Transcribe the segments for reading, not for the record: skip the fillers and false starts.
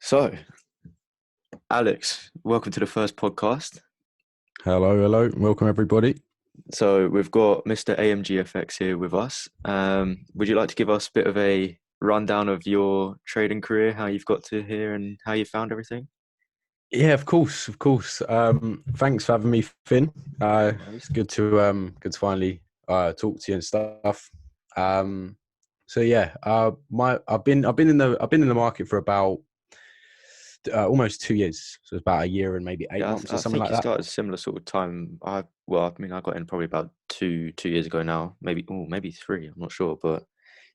So, Alex, welcome to the first podcast. Hello. Welcome, everybody. So, we've got Mr. AMGFX here with us. Would you like to give us a bit of a rundown of your trading career, how you've got to here and how you found everything? Yeah, of course. Thanks for having me, Finn. No It's worries. good to finally talk to you and stuff. Um, so yeah, I've been in the market for about almost 2 years. So it's about a year and maybe eight Yeah, months or I something think like you that. started a similar sort of time. I got in probably about two years ago now, maybe three. I'm not sure, but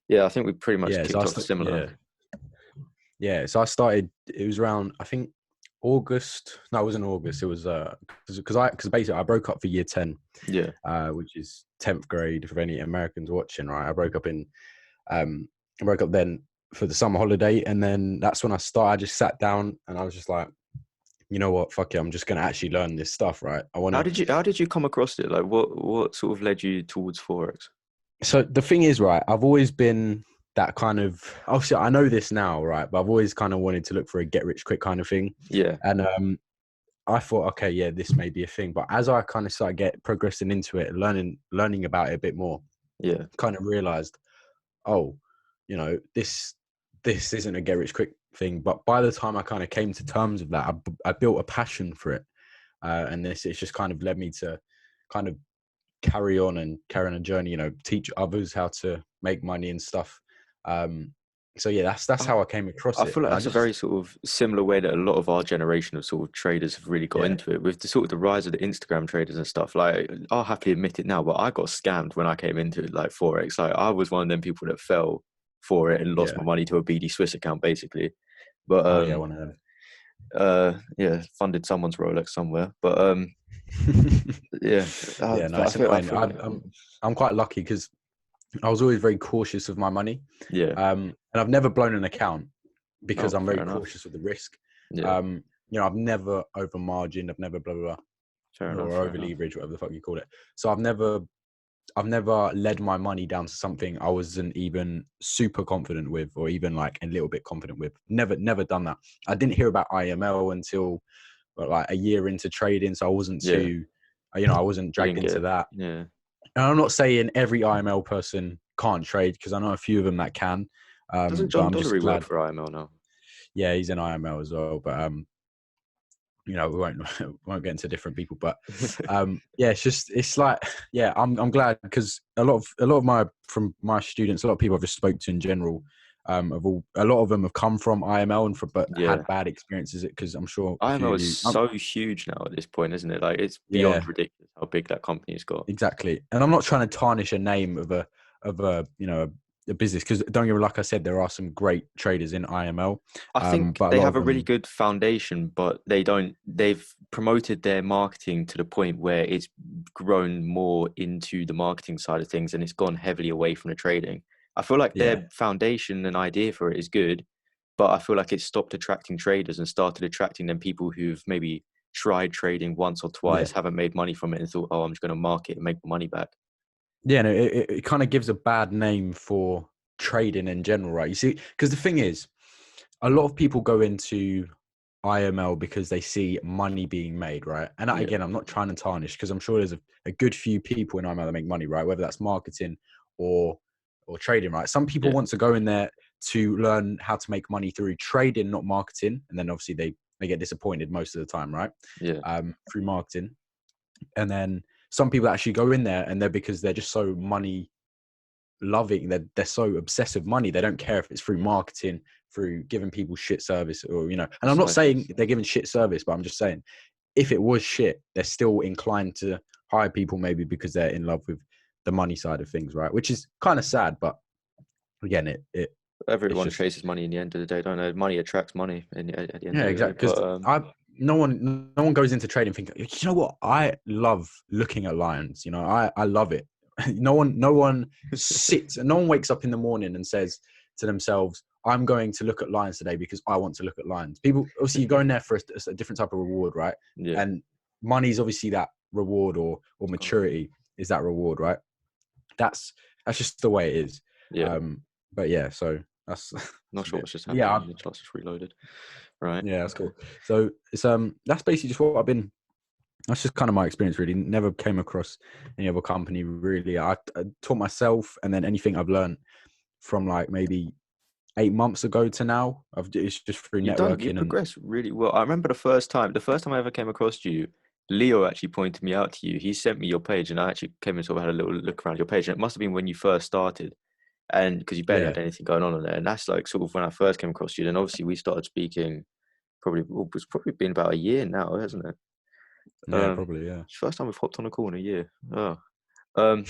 yeah, I think we pretty much Yeah, so kicked off similar. yeah. So I started. It was around, I think, August. No, it wasn't August. It was because basically I broke up for year 10, Yeah. which is 10th grade for any Americans watching, right? Um, I broke up then for the summer holiday, and then that's when I started. I just sat down and I was just like, you know what, fuck it, I'm just gonna actually learn this stuff, right? I How wanna. did you come across it? Like, what sort of led you towards Forex? So the thing is, right, I've always been that kind of. Obviously, I know this now, right? But I've always kind of wanted to look for a get rich quick kind of thing, Yeah, and I thought, okay, yeah, this may be a thing. But as I kind of started progressing into it, learning about it a bit more, yeah, kind of realized, oh, this isn't a get rich quick thing. But by the time I kind of came to terms with that, I built a passion for it, and it's just kind of led me to kind of carry on a journey. Teach others how to make money and stuff. So yeah, that's I, how I came across I it, feel like and I that's a very just sort of similar way that a lot of our generation of sort of traders have really got yeah into it with the sort of the rise of the Instagram traders and stuff. Like, I'll happily admit it now, but I got scammed when I came into it, like Forex. Like, I was one of them people that fell for it and lost yeah my money to a BD Swiss account, basically. But oh yeah one of them. yeah, funded someone's Rolex somewhere. But yeah, Yeah, no, but it's I annoying. feel like I'm quite lucky because I was always very cautious of my money, yeah, and I've never blown an account no, because I'm fair very enough. cautious of the risk. Yeah, I've never over margined, I've never blah blah fair blah, enough, or fair over enough. leverage, whatever the fuck you call it. So I've never led my money down to something I wasn't even super confident with, or even like a little bit confident with. Never done that. I didn't hear about IML until like a year into trading, so I wasn't Yeah, too, I wasn't you dragged didn't into get that. yeah. And I'm not saying every IML person can't trade because I know a few of them that can. Doesn't But John I'm just Dollery work glad. for IML now? Yeah, he's in IML as well. But we won't won't get into different people. But yeah, it's like yeah, I'm glad because a lot of my students, a lot of people I've just spoke to in general, a lot of them have come from IML and but Yeah. had bad experiences because I'm sure a few IMO of is you. so huge now at this point, isn't it? Like it's Yeah, beyond ridiculous how big that company's got. exactly. And I'm not trying to tarnish a name of a a business because don't get me, like I said, there are some great traders in IML, I think but a they lot have of a really them, good foundation, but they don't. They've promoted their marketing to the point where it's grown more into the marketing side of things, and it's gone heavily away from the trading. I feel like yeah, their foundation and idea for it is good, but I feel like it's stopped attracting traders and started attracting them people who've maybe tried trading once or yeah, twice, haven't made money from it, and thought, "Oh, I'm just going to market and make my money back." yeah. No, it kind of gives a bad name for trading in general, right? You see, because the thing is, a lot of people go into IML because they see money being made, right? And Yeah, again, I'm not trying to tarnish because I'm sure there's a good few people in IML that make money, right? Whether that's marketing or or trading, right? Some people yeah, want to go in there to learn how to make money through trading, not marketing, and then obviously they get disappointed most of the time, right? yeah. Through marketing, and then some people actually go in there and they're because they're just so money loving, they're so obsessed with money, they don't care if it's through marketing, through giving people shit service, or and I'm not Precisely. saying they're giving shit service, but I'm just saying if it was shit, they're still inclined to hire people maybe because they're in love with the money side of things, right? Which is kind of sad, but again, it's Everyone just chases money in the end of the day, don't they? Money attracts money at the end yeah, of the day. exactly. But Because I no one goes into trading thinking, you know what, I love looking at lions. I love it. No one sits and no one wakes up in the morning and says to themselves, I'm going to look at lions today because I want to look at lions. People obviously you go in there for a different type of reward, right? yeah, And money is obviously that reward, or maturity is that reward, right? That's that's just the way it is. yeah. Um, but yeah, so That's, Not that's a sure bit. what's just happened. Yeah, The class just reloaded. Right. yeah, that's cool. So it's that's basically just what I've been. That's just kind of my experience. Really, never came across any other company. Really, I taught myself, and then anything I've learned from like maybe 8 months ago to now, it's just through You networking and progressed really well. I remember the first time I ever came across you, Leo actually pointed me out to you. He sent me your page, and I actually came and sort of had a little look around your page. And it must have been when you first started, and because you barely yeah, had anything going on there. And that's like sort of when I first came across you. Then obviously we started speaking. Probably it's probably been about a year now, hasn't it? yeah, probably, yeah. It's the first time we've hopped on a call in a year. Oh, um,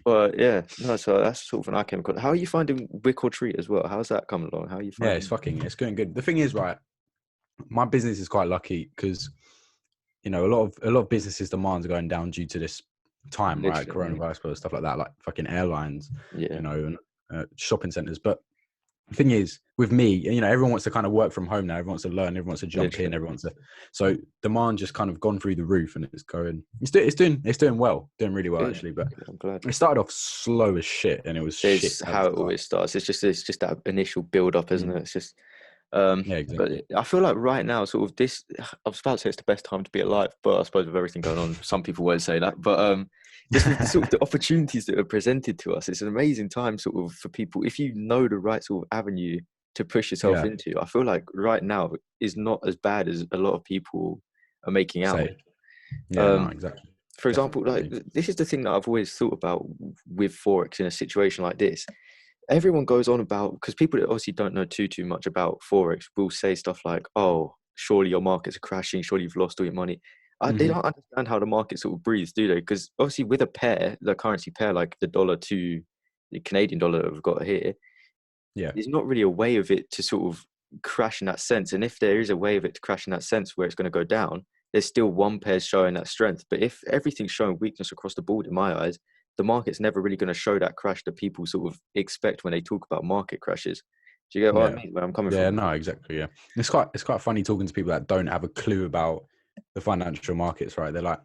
but yeah, no. So that's sort of when I came across. How are you finding Wick or Treat as well? How's that coming along? How are you Yeah, finding? it's going good. The thing is, right, my business is quite lucky because a lot of businesses demands are going down due to this time, right? Literally, Coronavirus, but stuff like that, like fucking airlines, yeah, and shopping centers. But the thing is, with me, everyone wants to kind of work from home now. Everyone wants to learn. Everyone wants to jump in. literally. Everyone wants to. So demand just kind of gone through the roof, and it's doing well, doing really well Good. actually. But Good. I'm glad. it started off slow as shit, and it was shit It's at the how it start. always starts. It's just that initial build up, isn't Mm. it? It's just Yeah, but exactly. I feel like right now, sort of this. I was about to say it's the best time to be alive, but I suppose with everything going on, some people won't say that. But just with the sort of the opportunities that are presented to us, it's an amazing time, sort of, for people if you know the right sort of avenue to push yourself Yeah, into. I feel like right now is not as bad as a lot of people are making out. say. Yeah, no, Um, exactly. for example, like Definitely. this is the thing that I've always thought about with Forex in a situation like this. Everyone goes on about, because people that obviously don't know too much about Forex will say stuff like, "Oh, surely your markets are crashing. Surely you've lost all your money." They Hmm. don't understand how the market sort of breathes, do they? Because obviously, with a pair, the currency pair, like the dollar to the Canadian dollar that we've got here, Yeah, there's not really a way of it to sort of crash in that sense. And if there is a way of it to crash in that sense where it's going to go down, there's still one pair showing that strength. But if everything's showing weakness across the board, in my eyes, the market's never really going to show that crash that people sort of expect when they talk about market crashes. Do you get what I yeah, mean? Where I'm coming yeah. from? No, exactly. Yeah, it's quite funny talking to people that don't have a clue about the financial markets. Right? They're like,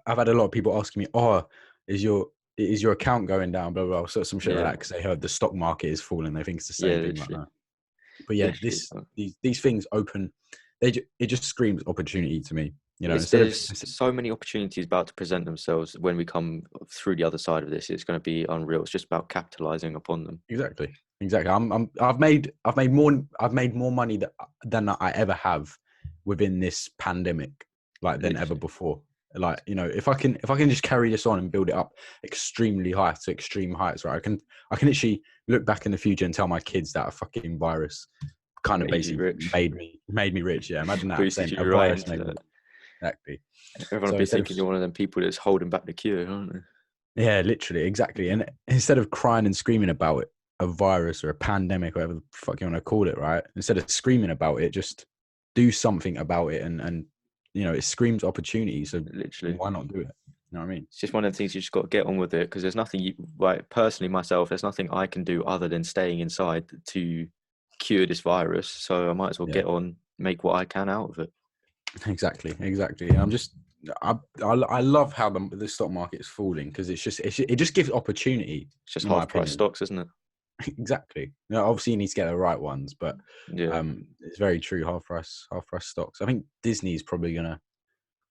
I've had a lot of people asking me, "Oh, is your is your account going down?" Blah blah, blah. So some shit like Yeah, that because they heard the stock market is falling. They think it's the yeah, same thing. Like literally, that. But yeah, literally. these things open. It just screams opportunity to me. It's Instead of there's so many opportunities about to present themselves when we come through the other side of this. It's going to be unreal. It's just about capitalizing upon them. exactly, exactly. I've made more money than I ever have within this pandemic, like than ever Literally, before. Like if I can just carry this on and build it up extremely high to extreme heights, right? I can actually look back in the future and tell my kids that a fucking virus kind of made you basically rich, made me rich. Yeah, imagine that boosted saying a you right virus into made me that. rich. Exactly. Everyone will So be instead of thinking you're one of them people that's holding back the queue, aren't they? yeah, literally, exactly. And instead of crying and screaming about it, a virus or a pandemic, whatever the fuck you want to call it, right? Instead of screaming about it, just do something about it, and it screams opportunity. So Literally. why not do it? You know what I mean? It's just one of the things you just got to get on with it because there's nothing you, like personally myself, there's nothing I can do other than staying inside to cure this virus. So I might as well Yeah, get on, make what I can out of it. exactly, exactly. And I love how the stock market is falling because it just gives opportunity, It's just in my half price opinion. stocks, isn't it? Exactly. Obviously you need to get the right ones, but Yeah. it's very true. Half price stocks. I think Disney's probably gonna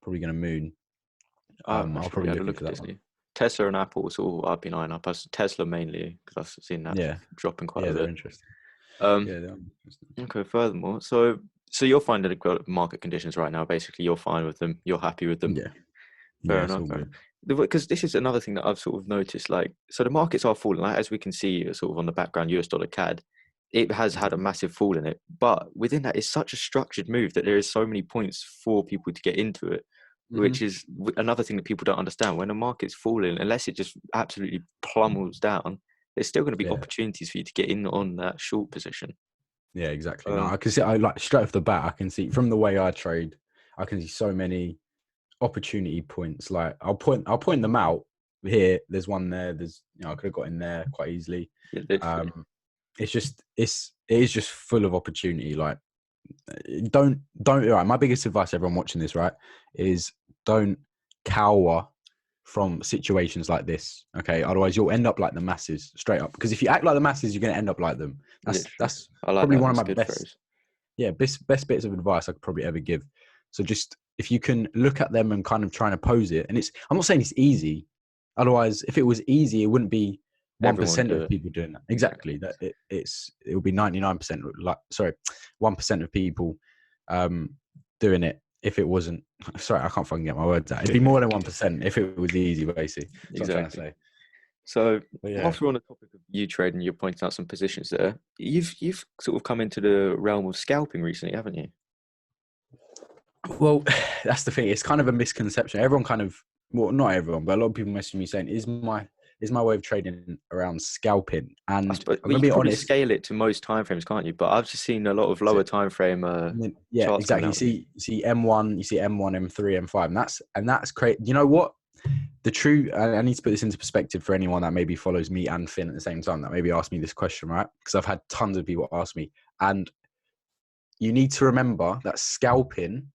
moon. I I'll should really probably have a look look into at that one. Disney. Tesla and Apple is all I've been eyeing up. Tesla mainly because I've seen that Yeah, dropping quite yeah, a they're bit. interesting. Um, Yeah, they're interesting. okay, furthermore, so you're finding the market conditions right now. Basically, you're fine with them. You're happy with them. Yeah, Fair yeah, it's enough. all Fair good. enough. Because this is another thing that I've sort of noticed. Like, so the markets are falling. Like, as we can see, sort of on the background, US dollar CAD, it has had a massive fall in it. But within that, it's such a structured move that there is so many points for people to get into it, Hmm. which is another thing that people don't understand. When the market's falling, unless it just absolutely plummels down, there's still going to be Yeah, opportunities for you to get in on that short position. yeah, exactly. No, Um, I can see. I like straight off the bat. I can see from the way I trade. I can see so many opportunity points. Like I'll point them out here. There's one there. There's I could have got in there quite easily. yeah, literally, Um, it is just full of opportunity. Like don't right. My biggest advice, to everyone watching this, right, is don't cower from situations like this. Okay, otherwise you'll end up like the masses straight up. Because if you act like the masses, you're going to end up like them. Literally. That's I like probably that. one of That's a my good best, phrase. yeah, best bits of advice I could probably ever give. So just if you can look at them and kind of try and oppose it, and I'm not saying it's easy. Otherwise, if it was easy, it wouldn't be Everyone 1% do of it. people doing that. Exactly. Exactly. That it would be 99%. Like, sorry, 1% of people doing it if it wasn't. Sorry, I can't fucking get my words out. It'd be more than 1% if it was easy. Basically, that's what I'm trying to Exactly. say. So But yeah. after on the topic of you trading, you're pointing out some positions there. You've sort of come into the realm of scalping recently, haven't you? Well, that's the thing. It's kind of a misconception. Everyone kind of, well, not everyone, but a lot of people message me saying, is my way of trading around scalping?" I And suppose, I'm well, gonna you be could probably honest. scale it to most timeframes, can't you? But I've just seen a lot of lower time frame Yeah, charts coming exactly. out. You see M1, you see M1, M3, M5, and that's great. You know what? The true, I need to put this into perspective for anyone that maybe follows me and Finn at the same time that maybe asked me this question, right? Because I've had tons of people ask me, and you need to remember that scalping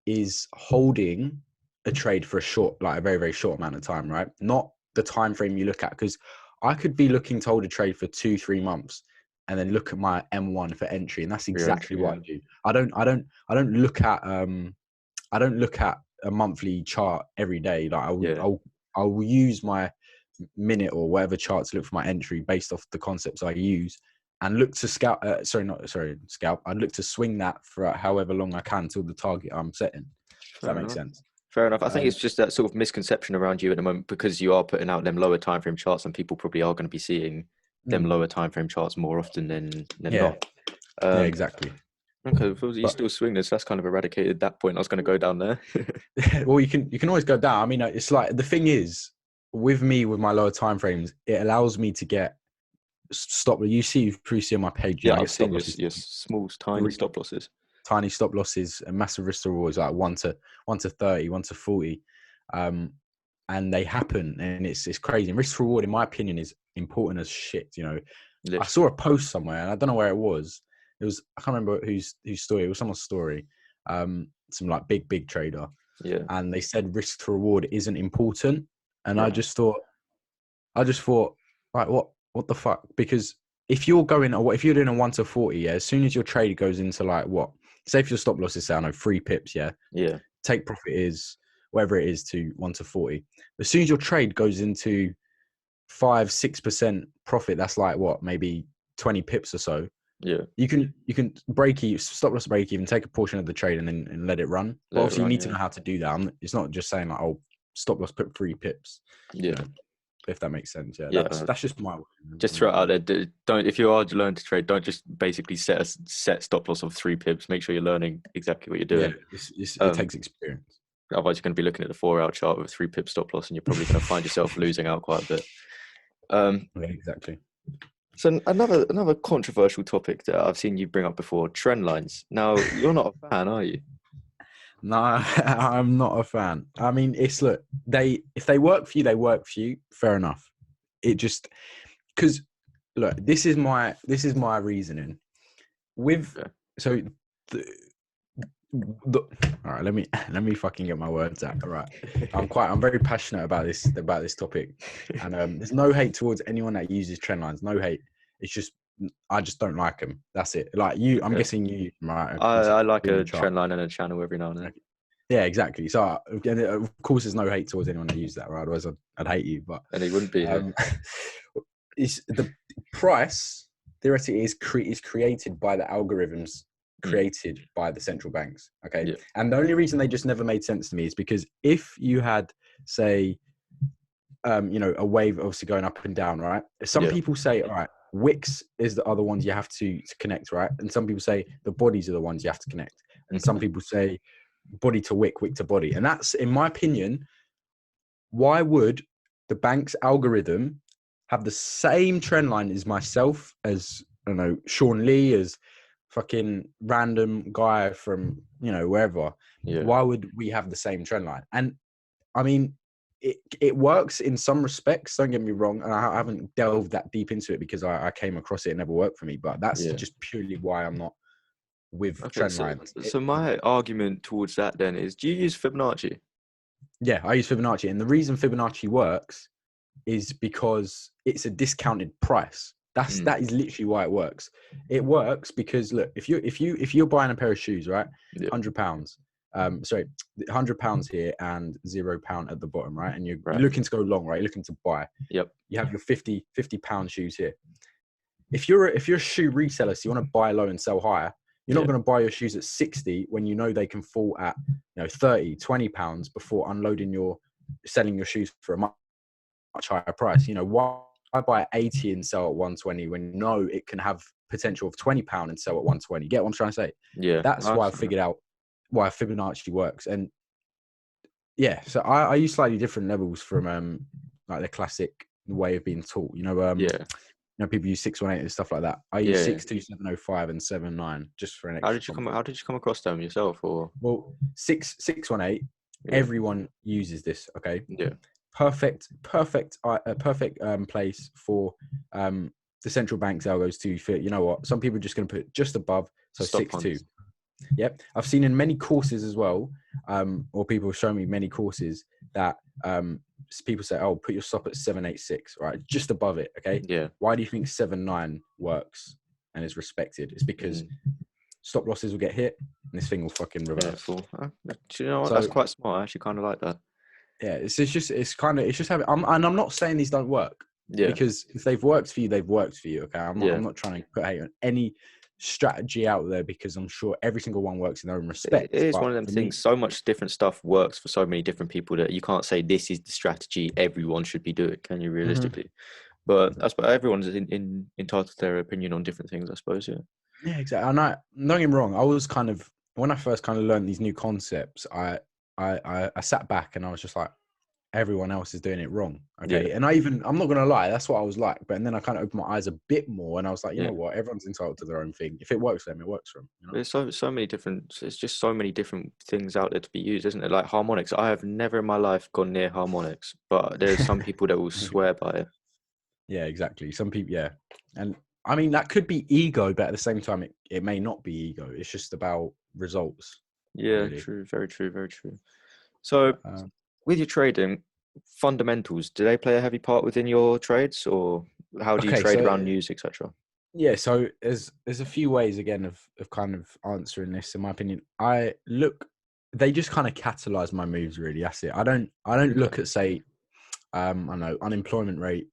is holding a trade for a very, very short amount of time, right? Not the time frame you look at, because I could be looking to hold a trade for 2-3 months and then look at my M1 for entry, and that's For your exactly entry, what yeah. I do. I don't look at a monthly chart every day. Like Yeah. I will use my minute or whatever chart to look for my entry based off the concepts I use, and look to scalp. Scalp. I look to swing that for however long I can till the target I'm setting. Does that Fair make enough. sense? Fair enough. I think Um, it's just that sort of misconception around you at the moment because you are putting out them lower time frame charts, and people probably are going to be seeing them mm, lower time frame charts more often than yeah, not. yeah, Um, exactly. okay, if you But still swing this, that's kind of eradicated that point. I was going to go down there. well, you can always go down. I mean, it's like the thing is with me with my lower time frames, it allows me to get stop. You probably see on my page, Yeah, I I've get seen stop losses, your small, tiny really stop losses. tiny stop losses, and massive risk to rewards like 1 to 30, 1 to 40, and they happen, and it's crazy. And risk to reward, in my opinion, is important as shit. I Literally. saw a post somewhere, and I don't know where it was. It was I can't remember whose story. It was someone's story. Some like big trader, Yeah. and they said risk to reward isn't important, and I Yeah. just thought, right, what the fuck? Because if you're doing a 1 to 40, yeah, as soon as your trade goes into like what, say if your stop loss is say, I don't know, 3 pips, yeah, Yeah. take profit is whatever it is to 1 to 40. As soon as your trade goes into 5-6% profit, that's like what, maybe 20 pips or so. Yeah. You can break even, stop loss break even, take a portion of the trade and let it run. But Let it obviously, you run. need to Yeah. know how to do that. It's not just saying like, oh, stop loss put 3 pips. You Yeah. know, if that makes sense. Yeah, Yeah. that's just my way. Just throw it out there. Don't if you are to learn to trade, don't just basically set stop loss of 3 pips. Make sure you're learning exactly what you're Yeah, doing. it Um, takes experience. Otherwise, you're going to be looking at the 4 hour chart with a 3 pip stop loss, and you're probably going to find yourself losing out quite a bit. Yeah, exactly. So another controversial topic that I've seen you bring up before: trend lines. Now, you're not a fan, are you? No, I'm not a fan. I mean, look, if they work for you, they work for you. Fair enough. It just because look, this is my reasoning with Okay. so the, the all right. Let me fucking get my words out. All right, I'm very passionate about this topic, and there's no hate towards anyone that uses trend lines. No hate. It's just I just don't like them. That's it. Like you, I'm Okay. guessing you right. I like Doing a the chart. trend line and a channel every now and then. Okay. Yeah, exactly. So, and of course, there's no hate towards anyone that uses that, right? Otherwise, I'd hate you. But And he wouldn't be here. um, is the price theoretically is created by the algorithms Mm, created by the central banks. Okay, yeah. and the only reason they just never made sense to me is because if you had, say, a wave obviously going up and down, right? Some Yeah. people say, all right, wicks is the other ones you have to connect, right? And some people say the bodies are the ones you have to connect, and some Okay. people say body to wick, wick to body. And that's, in my opinion, why would the bank's algorithm have the same trend line as myself, as, I don't know, Sean Lee, as fucking random guy from, wherever? Yeah. Why would we have the same trend line? And I mean, it works in some respects, don't get me wrong. And I haven't delved that deep into it because I came across it. It never worked for me. But that's Yeah. just purely why I'm not with Okay. trend So lines. so my argument towards that then is: do you use Fibonacci? Yeah, I use Fibonacci, and the reason Fibonacci works is because it's a discounted price. Mm, That is literally why it works. It works because look, if you're buying a pair of shoes, right, yeah, £100, sorry, £100 here and £0 at the bottom, right, and you're right. looking to go long, right, you're looking to buy. Yep. You have your £50 shoes here. If you're a shoe reseller, so you want to buy low and sell higher, you're not Yeah. going to buy your shoes at 60 when you know they can fall at 30, £20 before unloading selling your shoes for a much higher price. Why buy at 80 and sell at 120 when you know it can have potential of £20 and sell at 120? Get what I'm trying to say? Yeah. That's I why I understand that. figured out why Fibonacci works. And yeah, so I use slightly different levels from like the classic way of being taught. Yeah. People use 618 and stuff like that. I use Yeah. Yeah. 62705 and 79 just for an extra How comfort. did you come across them yourself, or? Well, 618, Yeah. everyone uses this. Okay, Yeah. perfect place for the central bank's algos to fit. You know what? Some people are just going to put just above, so Stop 6.2. puns. Yep, I've seen in many courses as well, or people show me many courses that people say, "Oh, put your stop at 786, right, just above it." Okay, Yeah. why do you think 79 works and is respected? It's because Mm, stop losses will get hit and this thing will fucking reverse. careful. Do you know what? That's So quite smart. I actually kind of like that. yeah, it's just having. And I'm not saying these don't work, Yeah. because if they've worked for you, they've worked for you. Okay, Yeah. I'm not trying to put hate on any strategy out there, because I'm sure every single one works in their own It respect. is But one of them for things. me, So much different stuff works for so many different people that you can't say this is the strategy everyone should be doing, can you, hmm realistically? But I suppose everyone's entitled to their opinion on different things, I suppose. Yeah. yeah, exactly. And don't get me wrong, I was kind of, when I first kind of learned these new concepts, I sat back and I was just like, everyone else is doing it wrong. Yeah. Okay. And I'm not going to lie, that's what I was like. But then I kind of opened my eyes a bit more and I was like, you Yeah. know what? Everyone's entitled to their own thing. If it works for them, it works for them. There's so many different. It's just so many different things out there to be used, isn't it? Like harmonics. I have never in my life gone near harmonics, but there's some people that will swear by it. Yeah, exactly. Some people, yeah. And I mean, that could be ego, but at the same time, it may not be ego. It's just about results, Yeah, really. true. Very true. Very true. So, But, with your trading, fundamentals, do they play a heavy part within your trades, or how do you okay. trade So, around news, etc.? yeah. So there's a few ways, again, of kind of answering this, in my opinion. They just kind of catalyze my moves, really. That's it. I don't Okay. look at, say, I don't know, unemployment rate,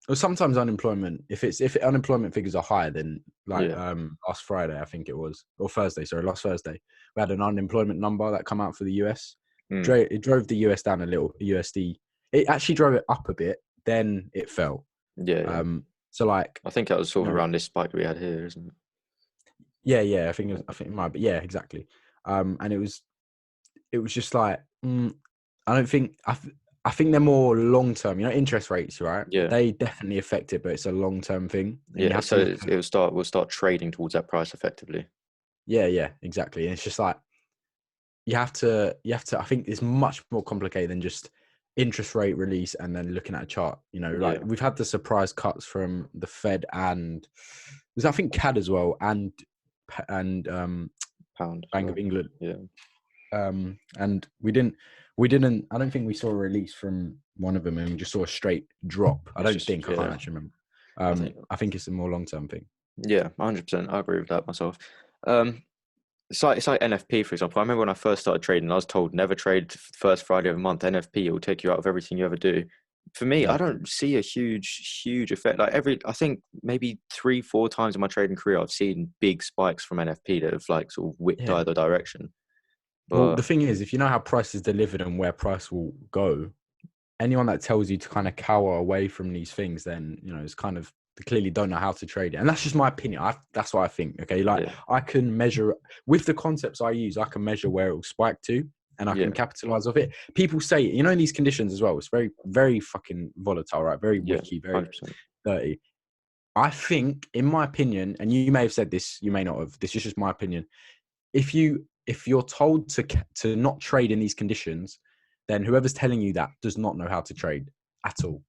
or sometimes unemployment. If unemployment figures are higher, then like Yeah. last Friday, I think it was, or Thursday, sorry, last Thursday, we had an unemployment number that come out for the US. Mm. It drove the US down a little. USD, it actually drove it up a bit. Then it fell. Yeah. Yeah. So like, I think that was you sort of know, around this spike we had here, isn't it? yeah. Yeah. I think it might, but yeah, exactly. And it was just like, I don't think I think they're more long term. Interest rates, right? Yeah. They definitely affect it, but it's a long term thing, and you Yeah. have to So look at. we'll start trading towards that price effectively. Yeah, exactly. And it's just like you have to. I think it's much more complicated than just interest rate release and then looking at a chart. Like Yeah. we've had the surprise cuts from the Fed and there's, I think, CAD as well, and Pound as Bank of well. England. Yeah. And we didn't. I don't think we saw a release from one of them, and we just saw a straight drop. I It's don't just think. I can't yeah. actually remember. I think I think it's a more long term thing. yeah, 100%. I agree with that myself. Um, it's like NFP, for example. I remember when I first started trading, I was told never trade the first Friday of the month. NFP, it will take you out of everything you ever do. For me, I Yeah, don't see a huge effect. Like I think maybe 3, 4 times in my trading career, I've seen big spikes from NFP that have like sort of whipped yeah. either direction. Well, But the thing is, if you know how price is delivered and where price will go, anyone that tells you to kind of cower away from these things, then it's kind of, they clearly don't know how to trade it. And that's just my opinion. That's what I think. Okay, like yeah, I can measure with the concepts I use. I can measure where it will spike to, and I can yeah, capitalize off it. People say, in these conditions as well, it's very, very fucking volatile, right? Very yeah, wicky, very 100%. dirty. I think, in my opinion, and you may have said this, you may not have. This is just my opinion. If you're told to not trade in these conditions, then whoever's telling you that does not know how to trade at all.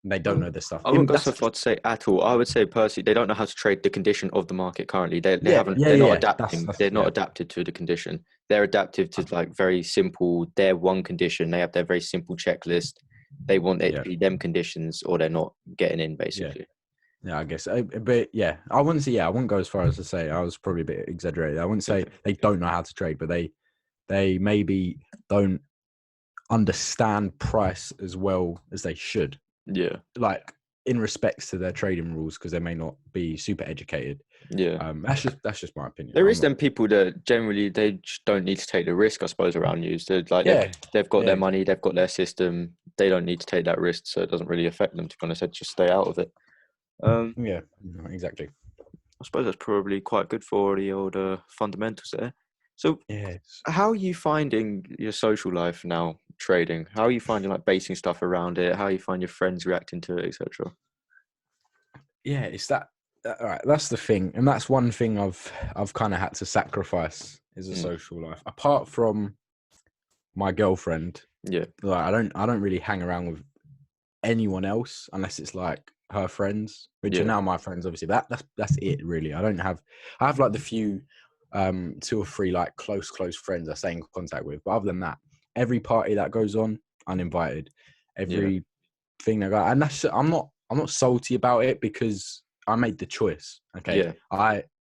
They don't know this stuff. I wouldn't And go so that's far to say at all. I would say personally, they don't know how to trade the condition of the market currently. They yeah, haven't. yeah, They're not yeah. adapting. That's They're not yeah. adapted to the condition. They're adaptive to like very simple. Their one condition. They have their very simple checklist. They want it to Yeah, be them conditions, or they're not getting in yeah. basically. Yeah, I guess. But yeah, I wouldn't say. Yeah, I wouldn't go as far as to say. I was probably a bit exaggerated. I wouldn't say Okay. they don't know how to trade, but they maybe don't understand price as well as they should. Yeah. Like in respects to their trading rules, because they may not be super educated. Yeah. That's just my opinion. There I'm is not. them people that generally they just don't need to take the risk, I suppose, around you. So like Yeah, they've got yeah, their money, exactly. they've got their system. They don't need to take that risk, so it doesn't really affect them. To be honest, they just stay out of it. Um, Yeah, exactly. I suppose that's probably quite good for the old fundamentals there. So, Yes. how are you finding your social life now trading? How are you finding like basing stuff around it? How you find your friends reacting to it, etc.? Yeah, it's all right, that's the thing, and that's one thing I've kind of had to sacrifice is a Mm, social life. Apart from my girlfriend, yeah, like I don't really hang around with anyone else unless it's like her friends, which are yeah, now my friends, obviously. But that's it really. I have like the few 2 or 3 like close friends I stay in contact with. But other than that, every party that goes on, uninvited. yeah, Every thing that got, and I'm not salty about it because I made the choice. Okay. yeah,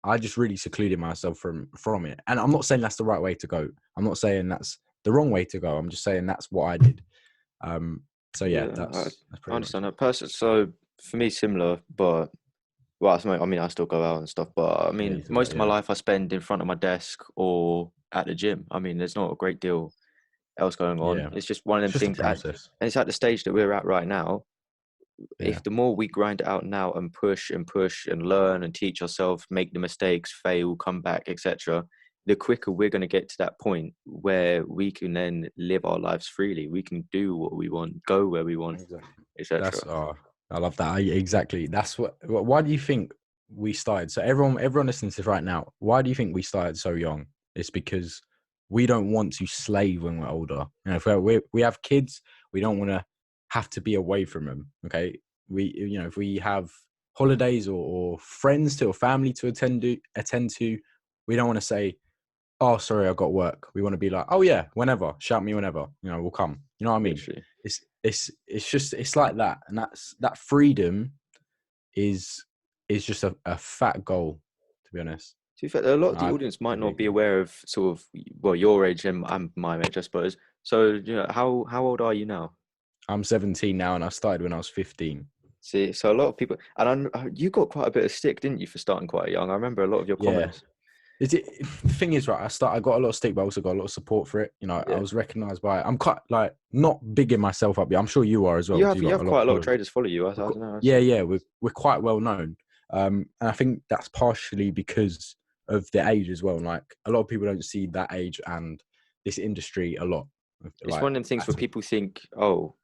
I just really secluded myself from it. And I'm not saying that's the right way to go. I'm not saying that's the wrong way to go. I'm just saying that's what I did. Um, so yeah, yeah. that's I pretty much understand it. that person. So for me, similar, but well, I mean, I still go out and stuff, but I Yeah, mean, you took most that. of my Yeah, life I spend in front of my desk or at the gym. I mean, there's not a great deal else going on. yeah. It's just one of It's them just a things, process. and it's at the stage that we're at right now. Yeah, If the more we grind it out now and push and learn and teach ourselves, make the mistakes, fail, come back, etc., the quicker we're going to get to that point where we can then live our lives freely. We can do what we want, go where we want, exactly. etc. That's I love that. Exactly. That's Why do you think we started? So everyone listening to this right now, why do you think we started so young? It's because we don't want to slave when we're older. You know, if we have kids, we don't want to have to be away from them. Okay, if we have holidays or friends to or family to attend to, we don't want to say, oh, sorry, I got work. We want to be like, oh yeah, whenever, shout me whenever, we'll come. You know what I mean? Literally. It's like that, and that freedom is just a fat goal, to be honest. To be fair, a lot of the I audience might really not be agree. aware of sort of well your age and my age, I suppose. So, how old are you now? I'm 17 now, and I started when I was 15. See, so a lot of people, and you got quite a bit of stick, didn't you, for starting quite young? I remember a lot of your Yeah. comments. The thing is, right? I got a lot of stick, but I also got a lot of support for it. I Yeah, was recognised by. I'm quite like not bigging myself up. Yeah, I'm sure you are as well you because have you you got have a lot of quite a lot of followers. traders follow you. I don't know. Yeah, yeah, we're quite well known, and I think that's partially because of the age as well. And like a lot of people don't see that age and this industry a lot, It's like one of them things at where all. people think, oh,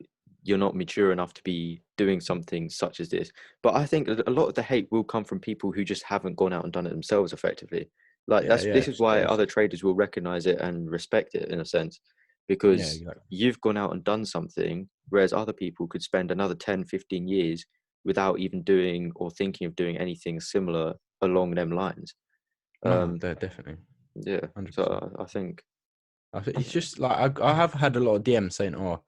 you're not mature enough to be doing something such as this. But I think a lot of the hate will come from people who just haven't gone out and done it themselves effectively. Like Yeah, yeah, this is why it's- other traders will recognize it and respect it in a sense, yeah, because exactly. you've gone out and done something, whereas other people could spend another 10, 15 years without even doing or thinking of doing anything similar along them lines. No, Um, definitely, yeah. 100%. So I think, It's just like I have had a lot of DMs saying, "Oh,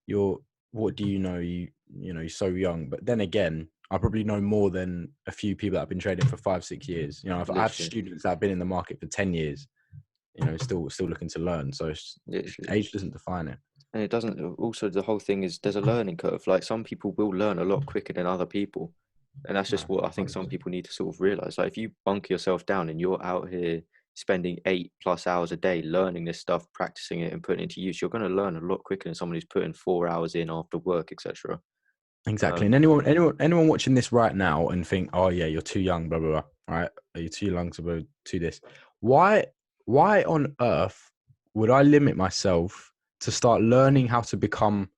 you're what do you know? You're so young." But then again, I probably know more than a few people that have been trading for 5, 6 years. I have literally, students that have been in the market for 10 years. Still looking to learn. So literally. age doesn't define it. And it doesn't, also the whole thing is there's a learning curve. Like some people will learn a lot quicker than other people. And that's No, just what I think some 100%. people need to sort of realize. Like if you bunker yourself down and you're out here spending 8+ hours a day learning this stuff, practicing it and putting it to use, you're going to learn a lot quicker than someone who's putting 4 hours in after work, etc. Exactly. And Um, anyone watching this right now and think, oh yeah, you're too young, blah blah blah. Right? Are you too young to do this? Why why on earth would I limit myself to start learning how to become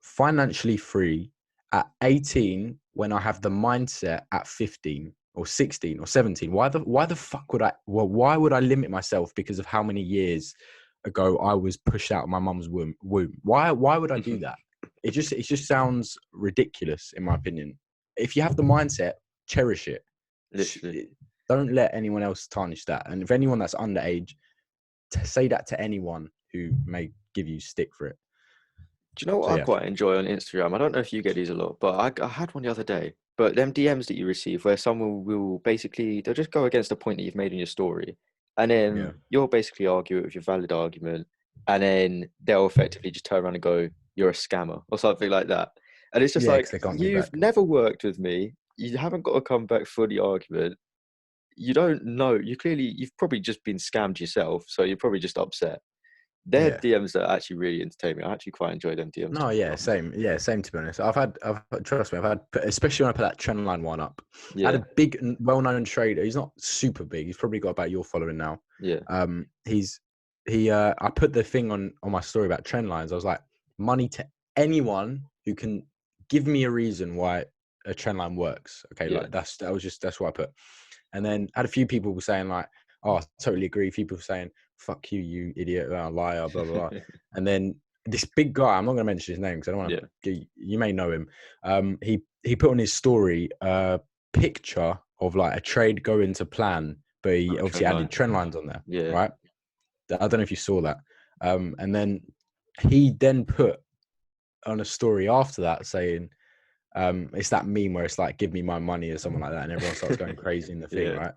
financially free at 18 when I have the mindset at 15 or 16 or 17? Why the fuck would why would I limit myself because of how many years ago I was pushed out of my mum's womb? Why would I do that? it just sounds ridiculous in my opinion. If you have the mindset, cherish it. Literally. Don't let anyone else tarnish that. And if anyone that's underage, say that to anyone who may give you stick for it. Do you know what So I yeah, quite enjoy on Instagram? I don't know if you get these a lot, but I had one the other day. But them DMs that you receive where someone will basically, they'll just go against the point that you've made in your story. And yeah, then you'll basically argue it with your valid argument. And then they'll effectively just turn around and go, you're a scammer or something like that. And it's just yeah, like, because they can't get you've back. never worked with me. You haven't got to come back for the argument. You don't know. You've probably just been scammed yourself. So you're probably just upset. They're Yeah. DMs that actually really entertain me. I actually quite enjoy them DMs, to No, be yeah, honest. same. Yeah, same. To be honest, trust me, I've had, especially when I put that trend line one up. I had Yeah, a big, well-known trader. He's not super big. He's probably got about your following now. yeah, He's I put the thing on my story about trend lines. I was like, money to anyone who can give me a reason why a trend line works. Okay, yeah. like that's what I put. And then I had a few people were saying like, oh, I totally agree. A few people were saying, fuck you, you idiot, liar, blah blah blah. And then this big guy, I'm not going to mention his name because I don't want Yeah. to. You may know him. He put on his story a picture of like a trade going to plan, but he Oh, obviously trend added line. trend lines on there, Yeah. right? I don't know if you saw that. And then he then put on a story after that saying, it's that meme where it's like, give me my money or something like that. And everyone starts going crazy in the thing, Yeah. right?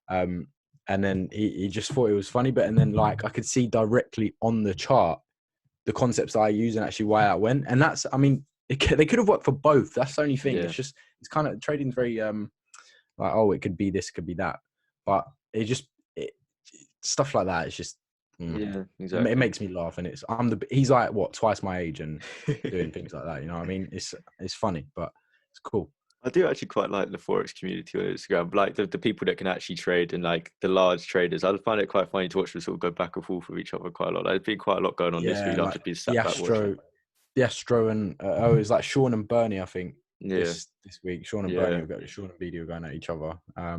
Um, and then he just thought it was funny. But, and then like, I could see directly on the chart, the concepts that I use and actually why I went. And that's, I mean, they could have worked for both. That's the only thing. Yeah. It's just, it's kind of trading's very, like, oh, it could be this, could be that. But it, stuff like that. It's just, Yeah. it Exactly. makes me laugh, and he's like what, twice my age and doing things like that. You know what I mean? It's funny, but it's cool. I do actually quite like the Forex community on Instagram, like the people that can actually trade and like the large traders. I find it quite funny to watch them sort of go back and forth with each other quite a lot. There's been quite a lot going on this Yeah, week. I've like just been the sat back watching. Astro, and it was like Sean and Bernie. I think Yeah. this week, Sean and Bernie Yeah. will go. Sean and BD were going at each other. I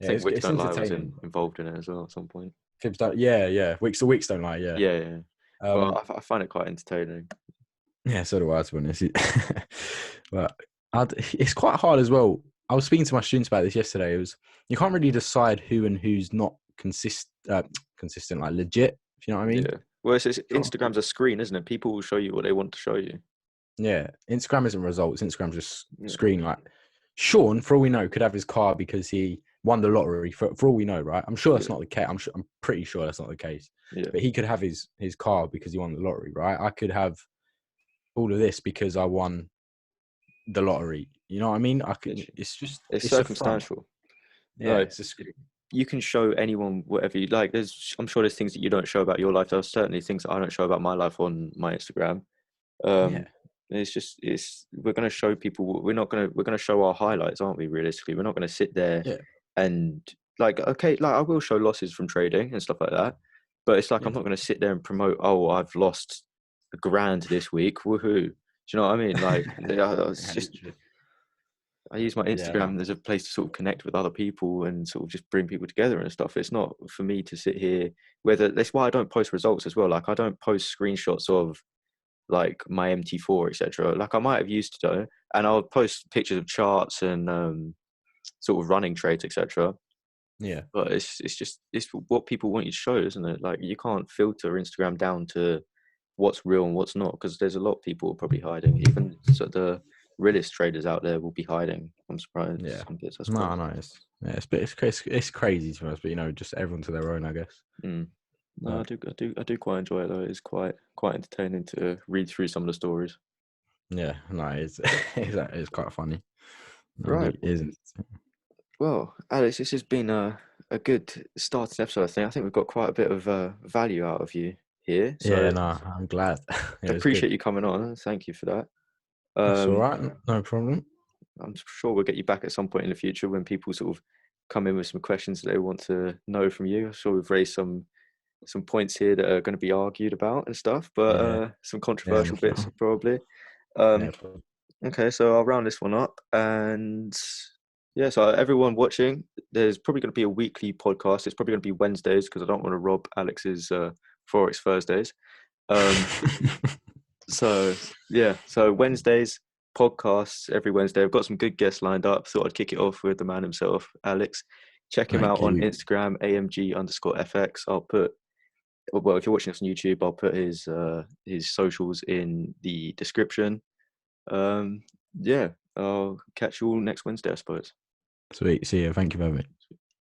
Yeah, think Wicks it's Don't Lie was entertaining. involved in it as well at some point. Fibs don't, yeah. Weeks don't lie. Yeah, Yeah. Yeah. Well, um, I find it quite entertaining. yeah. So do I, to be honest. But it's quite hard as well. I was speaking to my students about this yesterday. It was, you can't really decide who and who's not consistent, like legit. If you know what I mean? Yeah. Well, Instagram's a screen, isn't it? People will show you what they want to show you. Yeah, Instagram isn't results. Instagram's just Yeah. screen. Like Sean, for all we know, could have his car because he won the lottery. For all we know, right? I'm sure that's Yeah. not the case. I'm pretty sure that's not the case. Yeah. But he could have his car because he won the lottery, right? I could have all of this because I won the lottery. You know what I mean? I could. Literally. It's It's a front. circumstantial. Yeah, Like it's a screen. you can show anyone whatever you like. I'm sure there's things that you don't show about your life. There's certainly things that I don't show about my life on my Instagram. Yeah, We're going to show people. We're going to show our highlights, aren't we? Realistically, we're not going to sit there yeah, and like, okay, like I will show losses from trading and stuff like that, but it's like yeah. I'm not going to sit there and promote. Oh, I've lost £1,000 this week. Woohoo! Do you know what I mean? Like, it's Yeah, just literally. I use my Yeah, no. Instagram as a place to sort of connect with other people and sort of just bring people together and stuff. It's not for me to sit here. That's why I don't post results as well. Like I don't post screenshots of like my MT4, etc. Like I might have used to do, and I'll post pictures of charts and sort of running trades, etc. Yeah, But it's what people want you to show, isn't it? Like you can't filter Instagram down to what's real and what's not, because there's a lot of people probably hiding. Even so the realist traders out there will be hiding. I'm surprised. yeah. Some bits, I No, suppose. no, it's crazy to us, but just everyone to their own, I guess. Mm. No, But I do quite enjoy it though. It's quite entertaining to read through some of the stories. yeah, no, it's it's quite funny. No, Right. it isn't. Well, Alex, this has been a good starting episode. I think we've got quite a bit of value out of you here. Yeah, So no, I'm glad. I It was good. appreciate you coming on. Thank you for that. That's all Um, right. No problem. I'm sure we'll get you back at some point in the future when people sort of come in with some questions that they want to know from you. I'm sure we've raised some points here that are going to be argued about and stuff, but Yeah, some yeah, I'm controversial bits sure. probably. Yeah, Um, okay, so I'll round this one up, and yeah, so everyone watching, there's probably going to be a weekly podcast. It's probably going to be Wednesdays because I don't want to rob Alex's Forex Thursdays. Um, So yeah, so Wednesdays podcasts every Wednesday. I've got some good guests lined up. Thought I'd kick it off with the man himself, Alex. Check him Thank out on you. Instagram, AMG_FX. I'll put, well, if you're watching us on YouTube, I'll put his socials in the description. Um, yeah, I'll catch you all next Wednesday, I suppose. Sweet. See you. Thank you very much.